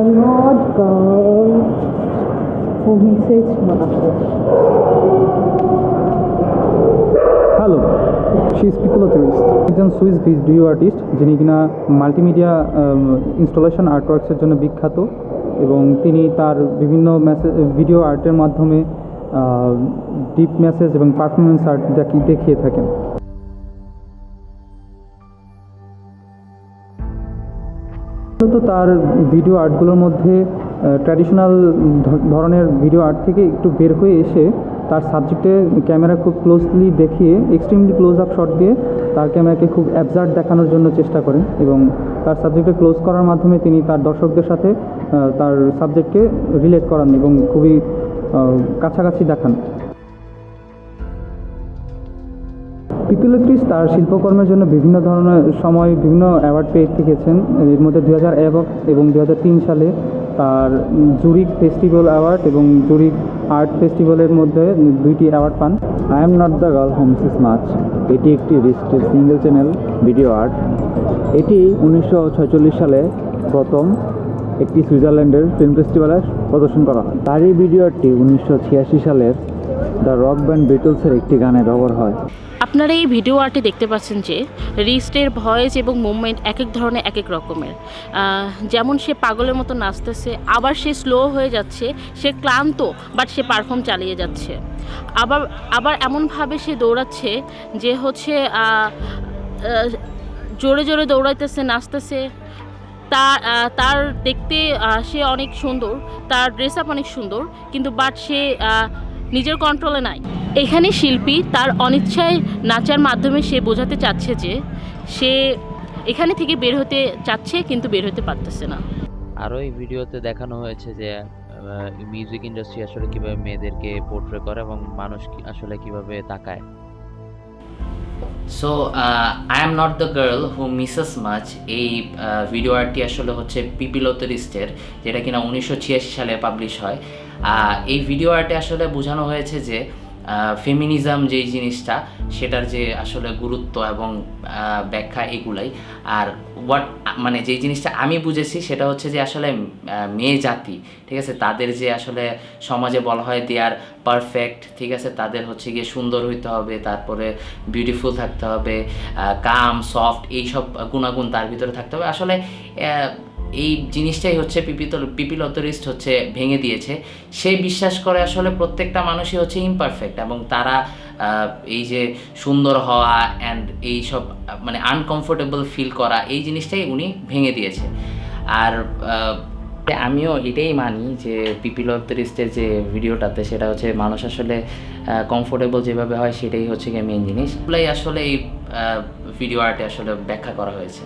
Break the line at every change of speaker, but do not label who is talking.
not girl who misses Manasseh.
Hello, she is people tourist, একজন Swiss video artist যিনি কিনা multimedia installation আর্টওয়ার্কসের জন্য বিখ্যাত এবং তিনি তার বিভিন্ন ভিডিও আর্টের মাধ্যমে ডিপ মেসেজ এবং পারফরমেন্স আর্ট দেখিয়ে থাকেন। মূলত তার ভিডিও আর্টগুলোর মধ্যে ট্র্যাডিশনাল ধরনের ভিডিও আর্ট থেকে একটু বের হয়ে এসে তার সাবজেক্টে ক্যামেরা খুব ক্লোজলি দেখিয়ে এক্সট্রিমলি ক্লোজ আপ শট দিয়ে তার ক্যামেরাকে খুব অ্যাবজার্ট দেখানোর জন্য চেষ্টা করেন এবং তার সাবজেক্টে ক্লোজ করার মাধ্যমে তিনি তার দর্শকদের সাথে তার সাবজেক্টকে রিলেট করান এবং খুবই কাছাকাছি দেখান। পিপলত্রিস তার শিল্পকর্মের জন্য বিভিন্ন ধরনের সময় বিভিন্ন অ্যাওয়ার্ড পেয়ে থেকেছেন। এর মধ্যে 2001 এবং 2003 সালে তার জুরিক ফেস্টিভ্যাল অ্যাওয়ার্ড এবং জুরিক আর্ট ফেস্টিভ্যালের মধ্যে 2টি অ্যাওয়ার্ড পান।
I am not the girl who Mrs much এটি একটি রিস্টের সিঙ্গেল চ্যানেল ভিডিও আর্ট। এটি 1946 সালে প্রথম একটি সুইজারল্যান্ডের ফিল্ম ফেস্টিভ্যালে প্রদর্শন করা হয়। তার এই ভিডিও আর্টটি 1986 সালের দ্য রক ব্যান্ড বিটলসের একটি গানে ব্যবহার হয়।
আপনারা এই ভিডিও আর্টে দেখতে পাচ্ছেন যে রিস্টের ভয়েস এবং মুভমেন্ট এক এক ধরনের এক এক রকমের। যেমন সে পাগলের মতো নাচতেছে, আবার সে স্লো হয়ে যাচ্ছে, সে ক্লান্ত বাট সে পারফর্ম চালিয়ে যাচ্ছে। আবার এমনভাবে সে দৌড়াচ্ছে যে হচ্ছে জোরে জোরে দৌড়াইতেছে, নাচতেছে। তার দেখতে সে অনেক সুন্দর, তার ড্রেস আপ অনেক সুন্দর, কিন্তু বাট সে নিজের কন্ট্রোলে নাই। এখানে শিল্পী তার অনিচ্ছায় নাচার মাধ্যমে সে বোঝাতে চাচ্ছে যে সে এখানে থেকে বের হতে চাচ্ছে কিন্তু বের হতে পারতেছে না।
আরও এই ভিডিওতে দেখানো হয়েছে যে মিউজিক ইন্ডাস্ট্রি আসলে কীভাবে মেয়েদেরকে পোর্ট্রে করে এবং মানুষ আসলে কীভাবে তাকায়।
So I am not the girl who Mrs much এই ভিডিও আর্টটি আসলে হচ্ছে পিপিলত্রিস্টের, যেটা কিনা 1986 সালে পাবলিশ হয়। এই ভিডিও আর্টে আসলে বোঝানো হয়েছে যে ফেমিনিজম যেই জিনিসটা সেটার যে আসলে গুরুত্ব এবং ব্যাখ্যা এগুলাই। আর মানে যেই জিনিসটা আমি বুঝেছি সেটা হচ্ছে যে আসলে মেয়ে জাতি, ঠিক আছে, তাদের যে আসলে সমাজে বলা হয় দে আর পারফেক্ট, ঠিক আছে, তাদের হচ্ছে গিয়ে সুন্দর হইতে হবে, তারপরে বিউটিফুল থাকতে হবে, কাম সফট এইসব গুণাগুণ তার ভিতরে থাকতে হবে। আসলে এই জিনিসটাই হচ্ছে পিপিলত্রিস্ট হচ্ছে ভেঙে দিয়েছে। সে বিশ্বাস করে আসলে প্রত্যেকটা মানুষই হচ্ছে ইমপারফেক্ট এবং তারা এই যে সুন্দর হওয়া অ্যান্ড এই সব মানে আনকমফোর্টেবল ফিল করা এই জিনিসটাই উনি ভেঙে দিয়েছে। আর আমিও এটাই মানি যে পিপিলত্রিস্টের যে ভিডিওটাতে সেটা হচ্ছে মানুষ আসলে কমফোর্টেবল যেভাবে হয় সেটাই হচ্ছে গিয়ে মেন জিনিস। এগুলাই আসলে এই ভিডিও আর্টে আসলে ব্যাখ্যা করা হয়েছে।